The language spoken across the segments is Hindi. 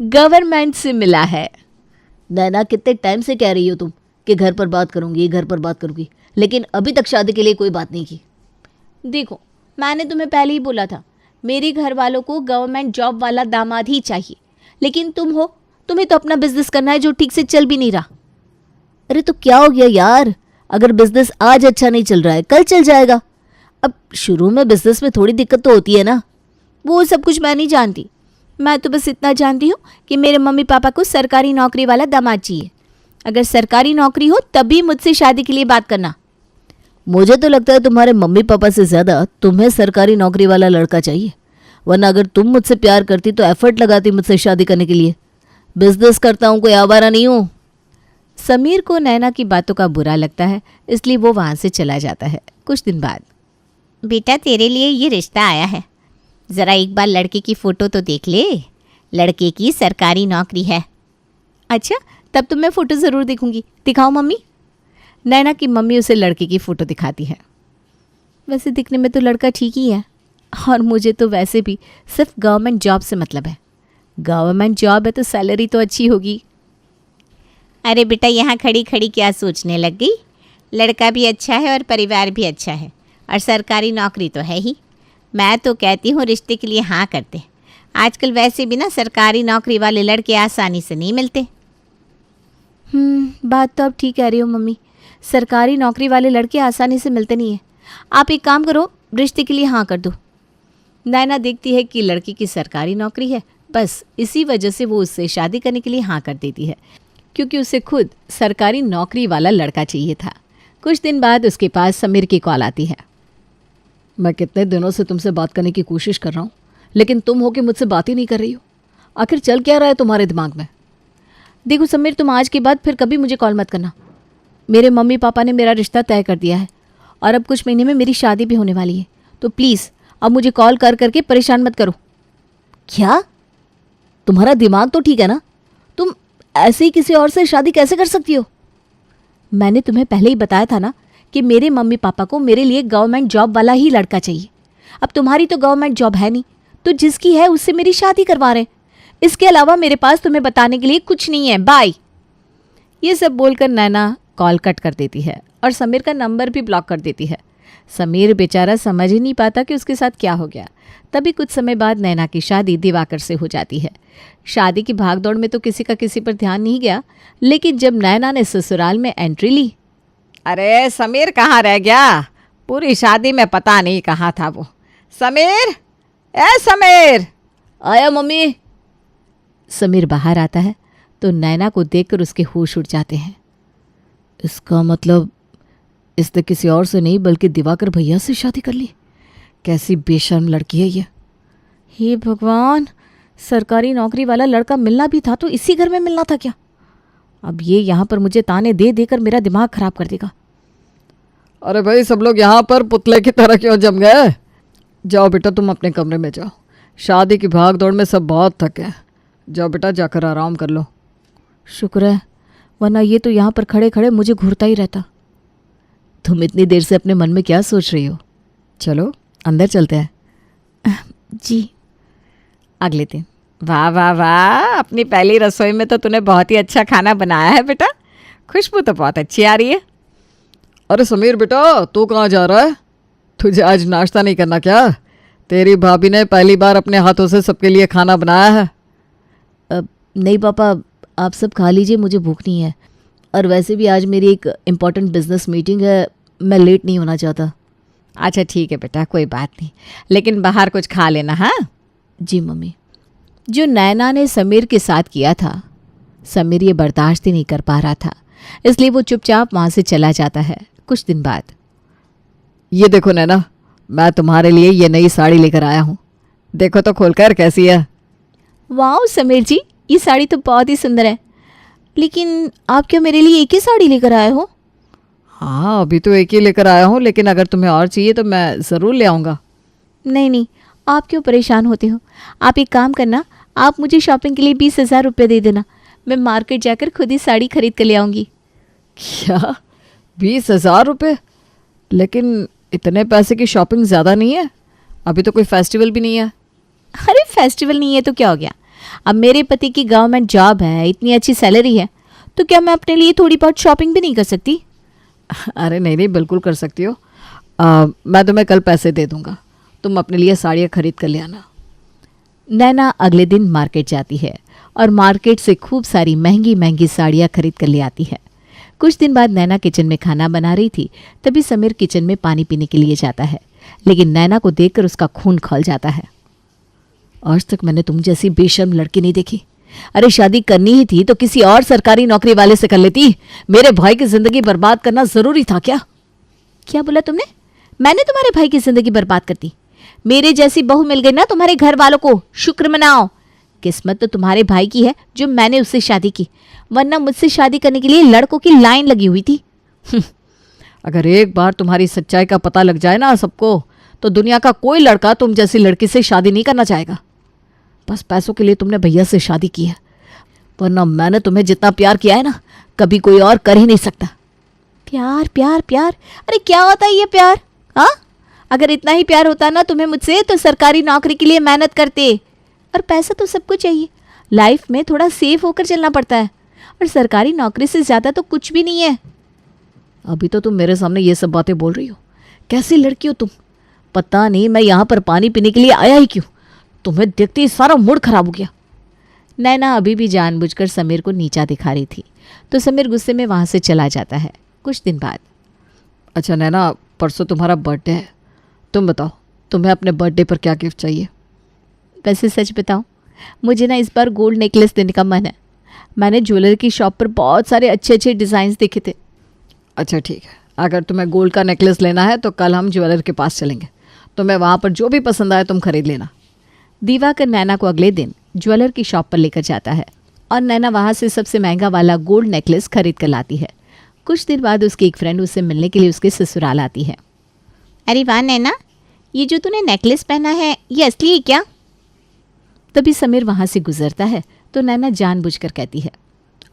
गवर्नमेंट से मिला है। नैना, कितने टाइम से कह रही हो तुम कि घर पर बात करूंगी, घर पर बात करूंगी, लेकिन अभी तक शादी के लिए कोई बात नहीं की। देखो, मैंने तुम्हें पहले ही बोला था, मेरे घर वालों को गवर्नमेंट जॉब वाला दामाद ही चाहिए, लेकिन तुम हो, तुम्हें तो अपना बिजनेस करना है जो ठीक से चल भी नहीं रहा। अरे तो क्या हो गया यार, अगर बिजनेस आज अच्छा नहीं चल रहा है कल चल जाएगा। अब शुरू में बिजनेस में थोड़ी दिक्कत तो होती है ना, वो सब कुछ मैं नहीं जानती। मैं तो बस इतना जानती हूँ कि मेरे मम्मी पापा को सरकारी नौकरी वाला दामाद चाहिए। अगर सरकारी नौकरी हो तभी मुझसे शादी के लिए बात करना। मुझे तो लगता है तुम्हारे मम्मी पापा से ज़्यादा तुम्हें सरकारी नौकरी वाला लड़का चाहिए, वरना अगर तुम मुझसे प्यार करती तो एफर्ट लगाती मुझसे शादी करने के लिए। बिजनेस करता हूँ, कोई आवारा नहीं हूँ। समीर को नैना की बातों का बुरा लगता है, इसलिए वो वहाँ से चला जाता है। कुछ दिन बाद, बेटा तेरे लिए ये रिश्ता आया है, ज़रा एक बार लड़के की फ़ोटो तो देख ले, लड़के की सरकारी नौकरी है। अच्छा, तब तो मैं फ़ोटो ज़रूर देखूंगी। दिखाओ मम्मी। नैना की मम्मी उसे लड़के की फ़ोटो दिखाती है। वैसे दिखने में तो लड़का ठीक ही है, और मुझे तो वैसे भी सिर्फ गवर्नमेंट जॉब से मतलब है। गवर्नमेंट जॉब है तो सैलरी तो अच्छी होगी। अरे बेटा, यहाँ खड़ी खड़ी क्या सोचने लग गई? लड़का भी अच्छा है और परिवार भी अच्छा है, और सरकारी नौकरी तो है ही। मैं तो कहती हूँ रिश्ते के लिए हाँ करते। आजकल वैसे भी ना सरकारी नौकरी वाले लड़के आसानी से नहीं मिलते। बात तो आप ठीक कह रही हो मम्मी, सरकारी नौकरी वाले लड़के आसानी से मिलते नहीं हैं। आप एक काम करो, रिश्ते के लिए हाँ कर दो। नैना देखती है कि लड़की की सरकारी नौकरी है, बस इसी वजह से वो उससे शादी करने के लिए हाँ कर देती है, क्योंकि उसे खुद सरकारी नौकरी वाला लड़का चाहिए था। कुछ दिन बाद उसके पास समीर की कॉल आती है। मैं कितने दिनों से तुमसे बात करने की कोशिश कर रहा हूँ, लेकिन तुम हो कि मुझसे बात ही नहीं कर रही हो। आखिर चल क्या रहा है तुम्हारे दिमाग में? देखो समीर, तुम आज के बाद फिर कभी मुझे कॉल मत करना। मेरे मम्मी पापा ने मेरा रिश्ता तय कर दिया है, और अब कुछ महीने में मेरी शादी भी होने वाली है, तो प्लीज़ अब मुझे कॉल कर करके परेशान मत करो। क्या? तुम्हारा दिमाग तो ठीक है ना? तुम ऐसे ही किसी और से शादी कैसे कर सकती हो? मैंने तुम्हें पहले ही बताया था ना कि मेरे मम्मी पापा को मेरे लिए गवर्नमेंट जॉब वाला ही लड़का चाहिए। अब तुम्हारी तो गवर्नमेंट जॉब है नहीं, तो जिसकी है उससे मेरी शादी करवा रहे हैं। इसके अलावा मेरे पास तुम्हें बताने के लिए कुछ नहीं है। बाय। ये सब बोलकर नैना कॉल कट कर देती है और समीर का नंबर भी ब्लॉक कर देती है। समीर बेचारा समझ ही नहीं पाता कि उसके साथ क्या हो गया। तभी कुछ समय बाद नैना की शादी दिवाकर से हो जाती है। शादी की भागदौड़ में तो किसी का किसी पर ध्यान नहीं गया, लेकिन जब नैना ने ससुराल में एंट्री ली, अरे समीर कहाँ रह गया? पूरी शादी में पता नहीं कहाँ था वो। समीर, ए समीर! आया मम्मी। समीर बाहर आता है तो नैना को देखकर उसके होश उड़ जाते हैं। इसका मतलब इसने किसी और से नहीं बल्कि दिवाकर भैया से शादी कर ली। कैसी बेशर्म लड़की है ये। हे भगवान, सरकारी नौकरी वाला लड़का मिलना भी था तो इसी घर में मिलना था क्या? अब ये यहाँ पर मुझे ताने दे देकर मेरा दिमाग खराब कर देगा। अरे भाई, सब लोग यहाँ पर पुतले की तरह क्यों जम गए? जाओ बेटा, तुम अपने कमरे में जाओ। शादी की भाग दौड़ में सब बहुत थके हैं। जाओ बेटा, जाकर आराम कर लो। शुक्र है, वरना ये तो यहाँ पर खड़े खड़े मुझे घूरता ही रहता। तुम इतनी देर से अपने मन में क्या सोच रही हो? चलो अंदर चलते हैं। जी। अगले दिन, वाह वाह वाह, अपनी पहली रसोई में तो तूने बहुत ही अच्छा खाना बनाया है बेटा। खुशबू तो बहुत अच्छी आ रही है। अरे समीर बेटा, तू कहाँ जा रहा है? तुझे आज नाश्ता नहीं करना क्या? तेरी भाभी ने पहली बार अपने हाथों से सबके लिए खाना बनाया है। नहीं पापा, आप सब खा लीजिए, मुझे भूख नहीं है। और वैसे भी आज मेरी एक इम्पॉर्टेंट बिजनेस मीटिंग है, मैं लेट नहीं होना चाहता। अच्छा ठीक है बेटा, कोई बात नहीं, लेकिन बाहर कुछ खा लेना। हाँ जी मम्मी। जो नैना ने समीर के साथ किया था, समीर ये बर्दाश्त ही नहीं कर पा रहा था, इसलिए वो चुपचाप वहाँ से चला जाता है। कुछ दिन बाद, ये देखो नैना, मैं तुम्हारे लिए ये नई साड़ी लेकर आया हूँ। देखो तो खोलकर कैसी है। वाह समीर जी, ये साड़ी तो बहुत ही सुंदर है, लेकिन आप क्या मेरे लिए एक ही साड़ी लेकर आए हो? हाँ, अभी तो एक ही लेकर आया हूँ, लेकिन अगर तुम्हें और चाहिए तो मैं ज़रूर ले आऊँगा। नहीं नहीं, आप क्यों परेशान होते हो? आप एक काम करना, आप मुझे शॉपिंग के लिए 20,000 रुपये दे देना, मैं मार्केट जाकर खुद ही साड़ी खरीद कर ले आऊँगी। क्या 20,000 रुपये? लेकिन इतने पैसे की शॉपिंग ज़्यादा नहीं है, अभी तो कोई फेस्टिवल भी नहीं है। अरे फेस्टिवल नहीं है तो क्या हो गया, अब मेरे पति की गवर्नमेंट जॉब है, इतनी अच्छी सैलरी है, तो क्या मैं अपने लिए थोड़ी बहुत शॉपिंग भी नहीं कर सकती? अरे नहीं नहीं, बिल्कुल कर सकती हो। मैं तुम्हें कल पैसे दे दूंगा, तुम अपने लिए साड़ियाँ खरीद कर ले आना। नैना अगले दिन मार्केट जाती है और मार्केट से खूब सारी महंगी महंगी साड़ियाँ खरीद कर ले आती है। कुछ दिन बाद नैना किचन में खाना बना रही थी, तभी समीर किचन में पानी पीने के लिए जाता है, लेकिन नैना को देखकर उसका खून खौल जाता है। आज तक मैंने तुम जैसी बेशर्म लड़की नहीं देखी। अरे शादी करनी ही थी तो किसी और सरकारी नौकरी वाले से कर लेती। मेरे भाई की जिंदगी बर्बाद करना जरूरी था क्या? क्या बोला तुमने? मैंने तुम्हारे भाई की जिंदगी बर्बाद कर दी? मेरे जैसी बहू मिल गई ना तुम्हारे घर वालों को, शुक्र मनाओ। किस्मत तो तुम्हारे भाई की है जो मैंने उससे शादी की, वरना मुझसे शादी करने के लिए लड़कों की लाइन लगी हुई थी। अगर एक बार तुम्हारी सच्चाई का पता लग जाए ना सबको, तो दुनिया का कोई लड़का तुम जैसी लड़की से शादी नहीं करना चाहेगा। बस पैसों के लिए तुमने भैया से शादी की है, वरना मैंने तुम्हें जितना प्यार किया है ना, कभी कोई और कर ही नहीं सकता। प्यार प्यार प्यार, अरे क्या होता है ये प्यार? हाँ, अगर इतना ही प्यार होता ना तुम्हें मुझसे, तो सरकारी नौकरी के लिए मेहनत करते। और पैसा तो सबको चाहिए, लाइफ में थोड़ा सेफ होकर चलना पड़ता है, और सरकारी नौकरी से ज़्यादा तो कुछ भी नहीं है। अभी तो तुम मेरे सामने ये सब बातें बोल रही हो। कैसी लड़की हो तुम? पता नहीं मैं यहाँ पर पानी पीने के लिए आया ही क्यों। तुम्हें देखते ही सारा मूड खराब हो गया। नैना अभी भी जानबूझकर समीर को नीचा दिखा रही थी, तो समीर गुस्से में वहाँ से चला जाता है। कुछ दिन बाद, अच्छा नैना, परसों तुम्हारा बर्थडे है, तुम बताओ तुम्हें अपने बर्थडे पर क्या गिफ्ट चाहिए? वैसे सच बताऊं, मुझे ना इस बार गोल्ड नेकलेस देने का मन है। मैंने ज्वेलरी की शॉप पर बहुत सारे अच्छे अच्छे डिज़ाइंस देखे थे। अच्छा ठीक है, अगर तुम्हें गोल्ड का नेकलेस लेना है तो कल हम ज्वेलर के पास चलेंगे। तुम्हें वहाँ पर जो भी पसंद आए तुम खरीद लेना। दिवाकर नैना को अगले दिन ज्वेलर की शॉप पर लेकर जाता है और नैना वहाँ से सबसे महंगा वाला गोल्ड नेकलेस खरीद कर लाती है। कुछ दिन बाद उसकी एक फ्रेंड उससे मिलने के लिए उसके ससुराल आती है। अरे वाह नैना, ये जो तूने नेकलेस पहना है ये असली है क्या? तभी समीर वहाँ से गुजरता है तो नैना जानबूझकर कहती है,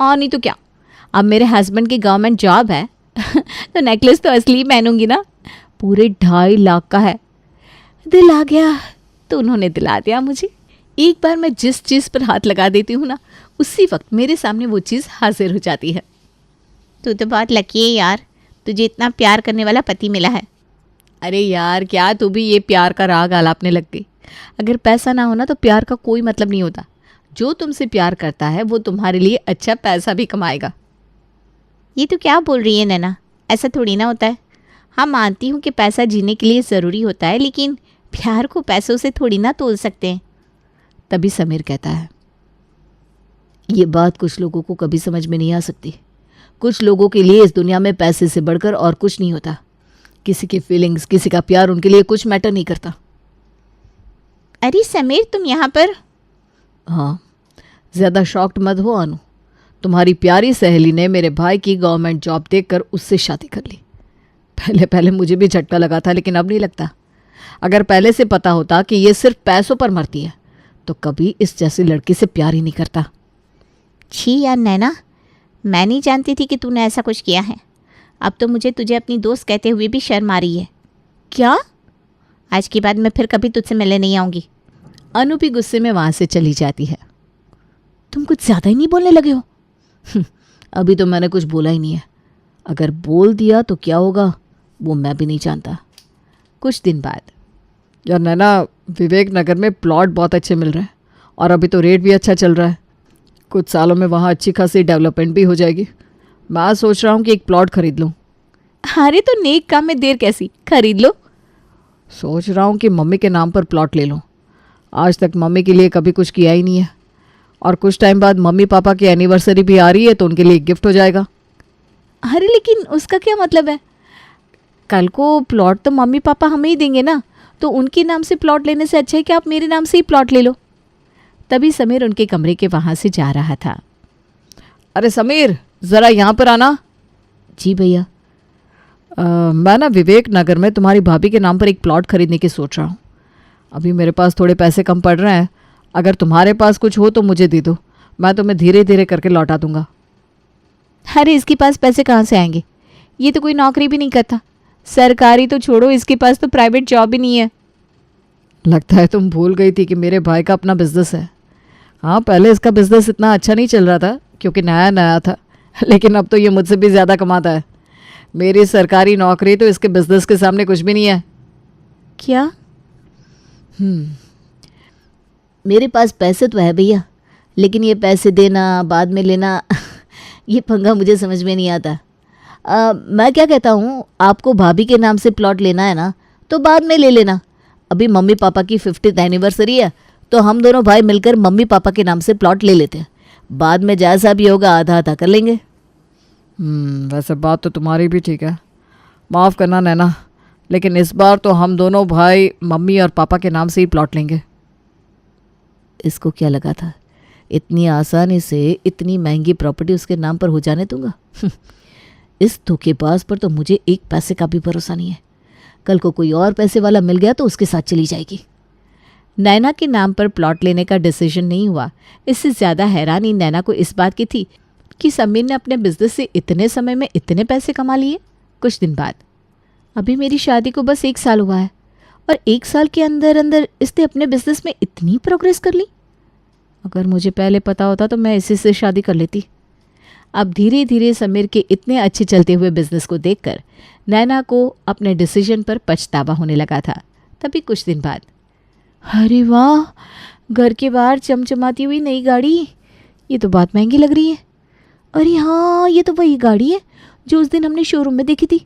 और नहीं तो क्या, अब मेरे हस्बैंड की गवर्नमेंट जॉब है तो नेकलेस तो असली पहनूंगी ना। पूरे 2.5 लाख का है। दिल आ गया तो उन्होंने दिला दिया मुझे। एक बार मैं जिस चीज़ पर हाथ लगा देती हूँ ना, उसी वक्त मेरे सामने वो चीज़ हाजिर हो जाती है। तू तो बहुत लकी है यार, तुझे इतना प्यार करने वाला पति मिला है। अरे यार, क्या तू भी ये प्यार का राग आलापने लग गई? अगर पैसा ना हो ना तो प्यार का कोई मतलब नहीं होता। जो तुमसे प्यार करता है वो तुम्हारे लिए अच्छा पैसा भी कमाएगा। ये तो क्या बोल रही है नैना, ऐसा थोड़ी ना होता है। हाँ, मानती हूँ कि पैसा जीने के लिए ज़रूरी होता है, लेकिन प्यार को पैसों से थोड़ी ना तोल सकते हैं। तभी समीर कहता है, ये बात कुछ लोगों को कभी समझ में नहीं आ सकती। कुछ लोगों के लिए इस दुनिया में पैसे से बढ़कर और कुछ नहीं होता। किसी की फीलिंग्स, किसी का प्यार उनके लिए कुछ मैटर नहीं करता। अरे समीर, तुम यहाँ पर? हाँ, ज़्यादा शॉक्ड मत हो अनु। तुम्हारी प्यारी सहेली ने मेरे भाई की गवर्नमेंट जॉब देखकर उससे शादी कर ली। पहले पहले मुझे भी झटका लगा था, लेकिन अब नहीं लगता। अगर पहले से पता होता कि ये सिर्फ पैसों पर मरती है तो कभी इस जैसी लड़की से प्यार ही नहीं करता। छी यार नैना, मैं नहीं जानती थी कि तूने ऐसा कुछ किया है। अब तो मुझे तुझे अपनी दोस्त कहते हुए भी शर्म आ रही है। क्या? आज के बाद मैं फिर कभी तुझसे मिलने नहीं आऊँगी। अनु भी गुस्से में वहाँ से चली जाती है। तुम कुछ ज़्यादा ही नहीं बोलने लगे हो? अभी तो मैंने कुछ बोला ही नहीं है। अगर बोल दिया तो क्या होगा वो मैं भी नहीं जानता। कुछ दिन बाद, यार नैना, विवेक नगर में प्लॉट बहुत अच्छे मिल रहे हैं और अभी तो रेट भी अच्छा चल रहा है। कुछ सालों में वहाँ अच्छी खासी डेवलपमेंट भी हो जाएगी। मैं सोच रहा हूँ कि एक प्लॉट खरीद लूँ। अरे तो नेक काम में देर कैसी, खरीद लो। सोच रहा हूँ कि मम्मी के नाम पर प्लॉट ले लूँ। आज तक मम्मी के लिए कभी कुछ किया ही नहीं है, और कुछ टाइम बाद मम्मी पापा की एनिवर्सरी भी आ रही है तो उनके लिए एक गिफ्ट हो जाएगा। अरे लेकिन उसका क्या मतलब है? कल को प्लॉट तो मम्मी पापा हमें ही देंगे ना, तो उनके नाम से प्लॉट लेने से अच्छा है कि आप मेरे नाम से ही प्लॉट ले लो। तभी समीर उनके कमरे के वहाँ से जा रहा था। अरे समीर, ज़रा यहाँ पर आना। जी भैया। मैं ना विवेक नगर में तुम्हारी भाभी के नाम पर एक प्लॉट खरीदने की सोच रहा हूँ। अभी मेरे पास थोड़े पैसे कम पड़ रहे हैं। अगर तुम्हारे पास कुछ हो तो मुझे दे दो, मैं तुम्हें धीरे धीरे करके लौटा दूंगा। अरे इसके पास पैसे कहाँ से आएंगे? ये तो कोई नौकरी भी नहीं करता। सरकारी तो छोड़ो, इसके पास तो प्राइवेट जॉब भी नहीं है। लगता है तुम भूल गई थी कि मेरे भाई का अपना बिजनेस है। हाँ, पहले इसका बिजनेस इतना अच्छा नहीं चल रहा था क्योंकि नया नया था, लेकिन अब तो ये मुझसे भी ज़्यादा कमाता है। मेरी सरकारी नौकरी तो इसके बिजनेस के सामने कुछ भी नहीं है। क्या? मेरे पास पैसे तो है भैया, लेकिन ये पैसे देना बाद में लेना ये पंगा मुझे समझ में नहीं आता। मैं क्या कहता हूँ, आपको भाभी के नाम से प्लॉट लेना है ना तो बाद में ले लेना। अभी मम्मी पापा की 50th एनिवर्सरी है, तो हम दोनों भाई मिलकर मम्मी पापा के नाम से प्लॉट ले लेते हैं। बाद में जैसा भी होगा आधा आधा कर लेंगे। वैसे बात तो तुम्हारी भी ठीक है। माफ़ करना नैना, लेकिन इस बार तो हम दोनों भाई मम्मी और पापा के नाम से ही प्लॉट लेंगे। इसको क्या लगा था इतनी आसानी से इतनी महंगी प्रॉपर्टी उसके नाम पर हो जाने दूंगा? इस धोखेबाज पर तो मुझे एक पैसे का भी भरोसा नहीं है। कल को कोई और पैसे वाला मिल गया तो उसके साथ चली जाएगी। नैना के नाम पर प्लॉट लेने का डिसीजन नहीं हुआ। इससे ज़्यादा हैरानी नैना को इस बात की थी कि समीर ने अपने बिजनेस से इतने समय में इतने पैसे कमा लिए। कुछ दिन बाद, अभी मेरी शादी को बस 1 साल हुआ है और 1 साल के अंदर अंदर इसने अपने बिजनेस में इतनी प्रोग्रेस कर ली। अगर मुझे पहले पता होता तो मैं इसी से शादी कर लेती। अब धीरे धीरे समीर के इतने अच्छे चलते हुए बिजनेस को देखकर नैना को अपने डिसीजन पर पछतावा होने लगा था। तभी कुछ दिन बाद, अरे वाह, घर के बाहर चमचमाती हुई नई गाड़ी, ये तो बहुत महंगी लग रही है। अरे हाँ, ये तो वही गाड़ी है जो उस दिन हमने शोरूम में देखी थी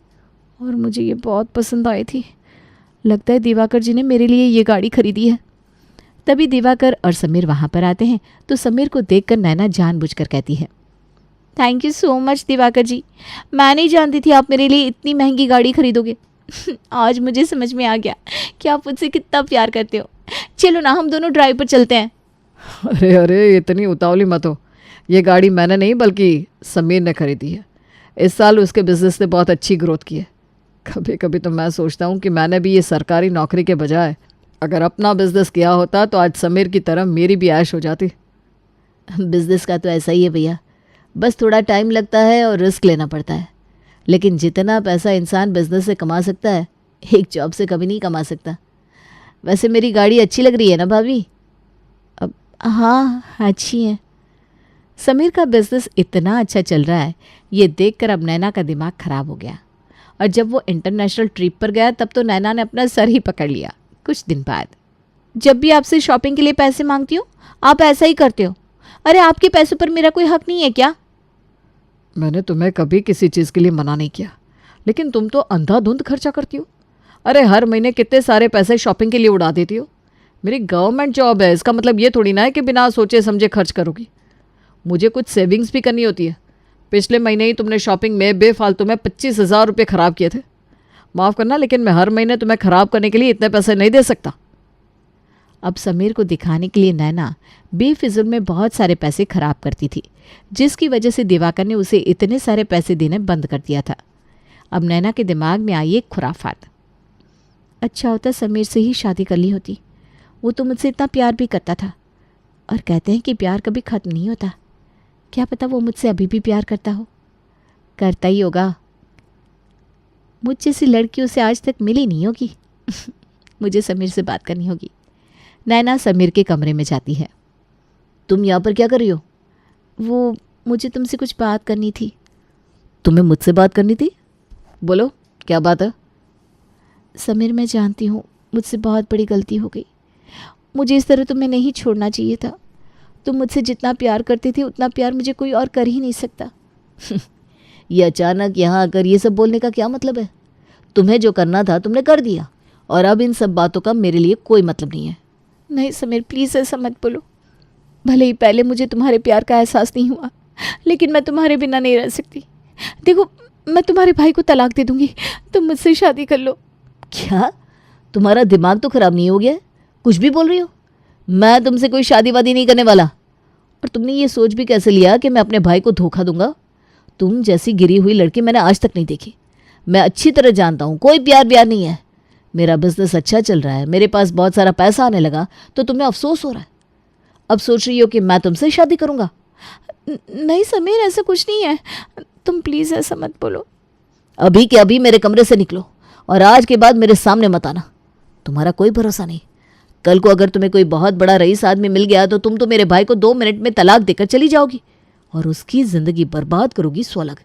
और मुझे ये बहुत पसंद आई थी। लगता है दिवाकर जी ने मेरे लिए ये गाड़ी खरीदी है। तभी दिवाकर और समीर वहाँ पर आते हैं तो समीर को देखकर नैना जानबूझकर कहती है, thank you so much Diwakar ji, मैं नहीं जानती थी आप मेरे लिए इतनी महंगी गाड़ी खरीदोगे। आज मुझे समझ में आ गया कि आप मुझसे कितना प्यार करते हो। चलो ना, हम दोनों ड्राइव पर चलते हैं। अरे अरे, इतनी उतावली मत हो। ये गाड़ी मैंने नहीं बल्कि समीर ने खरीदी है। इस साल उसके बिजनेस ने बहुत अच्छी ग्रोथ की है। कभी कभी तो मैं सोचता हूँ कि मैंने भी ये सरकारी नौकरी के बजाय अगर अपना बिजनेस किया होता तो आज समीर की तरह मेरी भी ऐश हो जाती। बिजनेस का तो ऐसा ही है भैया, बस थोड़ा टाइम लगता है और रिस्क लेना पड़ता है। लेकिन जितना पैसा इंसान बिजनेस से कमा सकता है, एक जॉब से कभी नहीं कमा सकता। वैसे मेरी गाड़ी अच्छी लग रही है ना भाभी? अब हाँ, अच्छी है। समीर का बिजनेस इतना अच्छा चल रहा है, ये देखकर अब नैना का दिमाग खराब हो गया। और जब वो इंटरनेशनल ट्रिप पर गया तब तो नैना ने अपना सर ही पकड़ लिया। कुछ दिन बाद, जब भी आपसे शॉपिंग के लिए पैसे मांगती हूँ आप ऐसा ही करते हो। अरे आपके पैसों पर मेरा कोई हक नहीं है क्या? मैंने तुम्हें कभी किसी चीज़ के लिए मना नहीं किया, लेकिन तुम तो अंधाधुंध खर्चा करती हो। अरे हर महीने कितने सारे पैसे शॉपिंग के लिए उड़ा देती हो। मेरी गवर्नमेंट जॉब है, इसका मतलब ये थोड़ी ना है कि बिना सोचे समझे खर्च करोगी। मुझे कुछ सेविंग्स भी करनी होती है। पिछले महीने ही तुमने शॉपिंग में बेफालतू में 25,000 रुपये ख़राब किए थे। माफ़ करना, लेकिन मैं हर महीने तुम्हें ख़राब करने के लिए इतने पैसे नहीं दे सकता। अब समीर को दिखाने के लिए नैना बेफिजुल में बहुत सारे पैसे खराब करती थी, जिसकी वजह से दिवाकर ने उसे इतने सारे पैसे देने बंद कर दिया था। अब नैना के दिमाग में आई एक खुराफात। अच्छा होता समीर से ही शादी कर ली होती, वो तो मुझसे इतना प्यार भी करता था। और कहते हैं कि प्यार कभी ख़त्म नहीं होता। क्या पता वो मुझसे अभी भी प्यार करता हो। करता ही होगा, मुझ जैसी लड़की उसे आज तक मिली नहीं होगी। मुझे समीर से बात करनी होगी। नैना समीर के कमरे में जाती है। तुम यहाँ पर क्या कर रही हो? वो मुझे तुमसे कुछ बात करनी थी। तुम्हें मुझसे बात करनी थी? बोलो, क्या बात है? समीर, मैं जानती हूँ मुझसे बहुत बड़ी गलती हो गई। मुझे इस तरह तुम्हें नहीं छोड़ना चाहिए था। तुम मुझसे जितना प्यार करते थे उतना प्यार मुझे कोई और कर ही नहीं सकता। ये अचानक यहाँ आकर ये सब बोलने का क्या मतलब है? तुम्हें जो करना था तुमने कर दिया और अब इन सब बातों का मेरे लिए कोई मतलब नहीं है। नहीं समीर, प्लीज़ ऐसा मत बोलो। भले ही पहले मुझे तुम्हारे प्यार का एहसास नहीं हुआ, लेकिन मैं तुम्हारे बिना नहीं रह सकती। देखो, मैं तुम्हारे भाई को तलाक दे दूंगी, तुम मुझसे शादी कर लो। क्या तुम्हारा दिमाग तो ख़राब नहीं हो गया है? कुछ भी बोल रही हो। मैं तुमसे कोई शादी वादी नहीं करने वाला। और तुमने ये सोच भी कैसे लिया कि मैं अपने भाई को धोखा दूंगा? तुम जैसी गिरी हुई लड़की मैंने आज तक नहीं देखी। मैं अच्छी तरह जानता हूँ कोई प्यार ब्यार नहीं है। मेरा बिजनेस अच्छा चल रहा है, मेरे पास बहुत सारा पैसा आने लगा, तो तुम्हें अफसोस हो रहा है। अब सोच रही हो कि मैं तुमसे शादी करूँगा। नहीं समीर, ऐसा कुछ नहीं है। तुम प्लीज़ ऐसा मत बोलो। अभी के अभी मेरे कमरे से निकलो और आज के बाद मेरे सामने मत आना। तुम्हारा कोई भरोसा नहीं। कल को अगर तुम्हें कोई बहुत बड़ा रईस आदमी मिल गया तो तुम तो मेरे भाई को 2 मिनट में तलाक देकर चली जाओगी और उसकी जिंदगी बर्बाद करोगी, सो अलग।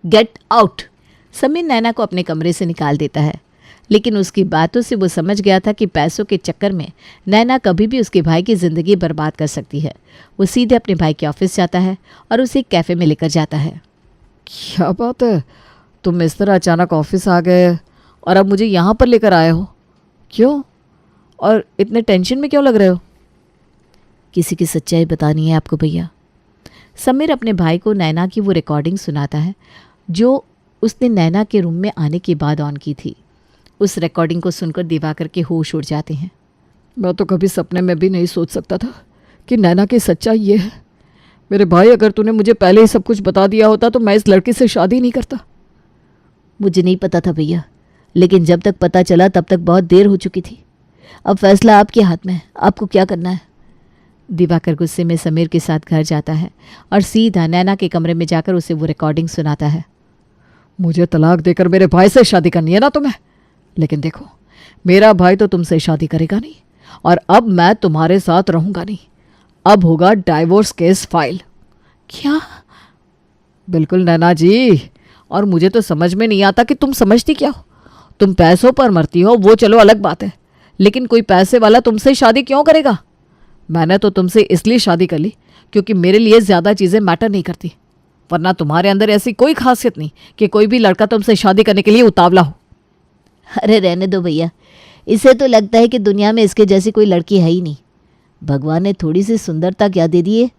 Get out. समीर नैना को अपने कमरे से निकाल देता है, लेकिन उसकी बातों से वो समझ गया था कि पैसों के चक्कर में नैना कभी भी उसके भाई की ज़िंदगी बर्बाद कर सकती है। वो सीधे अपने भाई के ऑफिस जाता है और उसे एक कैफ़े में लेकर जाता है। क्या बात है, तुम इस तरह अचानक ऑफिस आ गए और अब मुझे यहाँ पर लेकर आए हो? क्यों? और इतने टेंशन में क्यों लग रहे हो? किसी की सच्चाई बतानी है आपको भैया। समीर अपने भाई को नैना की वो रिकॉर्डिंग सुनाता है जो उसने नैना के रूम में आने के बाद ऑन की थी। उस रिकॉर्डिंग को सुनकर दिवाकर के होश उड़ जाते हैं। मैं तो कभी सपने में भी नहीं सोच सकता था कि नैना की सच्चाई ये है। मेरे भाई, अगर तूने मुझे पहले ही सब कुछ बता दिया होता तो मैं इस लड़की से शादी नहीं करता। मुझे नहीं पता था भैया, लेकिन जब तक पता चला तब तक बहुत देर हो चुकी थी। अब फैसला आपके हाथ में है, आपको क्या करना है। दिवाकर गुस्से में समीर के साथ घर जाता है और सीधा नैना के कमरे में जाकर उसे वो रिकॉर्डिंग सुनाता है। मुझे तलाक देकर मेरे भाई से शादी करनी है ना तुम्हें, लेकिन देखो मेरा भाई तो तुमसे शादी करेगा नहीं और अब मैं तुम्हारे साथ रहूंगा नहीं। अब होगा डाइवोर्स केस फाइल। क्या? बिल्कुल नैना जी, और मुझे तो समझ में नहीं आता कि तुम समझती क्या हो। तुम पैसों पर मरती हो, वो चलो अलग बात है, लेकिन कोई पैसे वाला तुमसे शादी क्यों करेगा? मैंने तो तुमसे इसलिए शादी कर ली क्योंकि मेरे लिए ज़्यादा चीज़ें मैटर नहीं करती, वरना तुम्हारे अंदर ऐसी कोई खासियत नहीं कि कोई भी लड़का तुमसे शादी करने के लिए उतावला हो। अरे रहने दो भैया, इसे तो लगता है कि दुनिया में इसके जैसी कोई लड़की है ही नहीं। भगवान ने थोड़ी सी सुंदरता क्या दे दी है,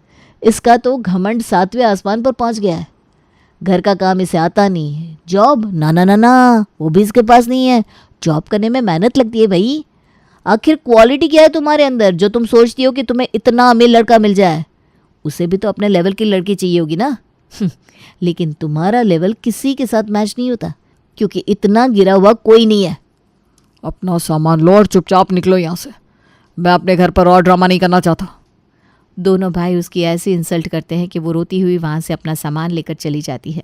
इसका तो घमंड 7वें आसमान पर पहुंच गया है। घर का काम इसे आता नहीं है, जॉब ना ना ना ना वो भी इसके पास नहीं है। जॉब करने में मेहनत लगती है भाई। आखिर क्वालिटी क्या है तुम्हारे अंदर जो तुम सोचती हो कि तुम्हें इतना अमीर लड़का मिल जाए? उसे भी तो अपने लेवल की लड़की चाहिए होगी ना। लेकिन तुम्हारा लेवल किसी के साथ मैच नहीं होता क्योंकि इतना गिरा हुआ कोई नहीं है। अपना सामान लो और चुपचाप निकलो यहाँ से। मैं अपने घर पर और ड्रामा नहीं करना चाहता। दोनों भाई उसकी ऐसी इंसल्ट करते हैं कि वो रोती हुई वहाँ से अपना सामान लेकर चली जाती है।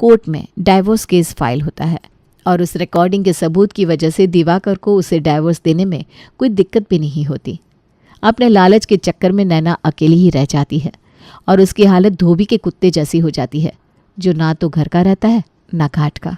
कोर्ट में डाइवोर्स केस फाइल होता है और उस रिकॉर्डिंग के सबूत की वजह से दिवाकर को उसे डाइवोर्स देने में कोई दिक्कत भी नहीं होती। अपने लालच के चक्कर में नैना अकेली ही रह जाती है और उसकी हालत धोबी के कुत्ते जैसी हो जाती है, जो ना तो घर का रहता है ना घाट का।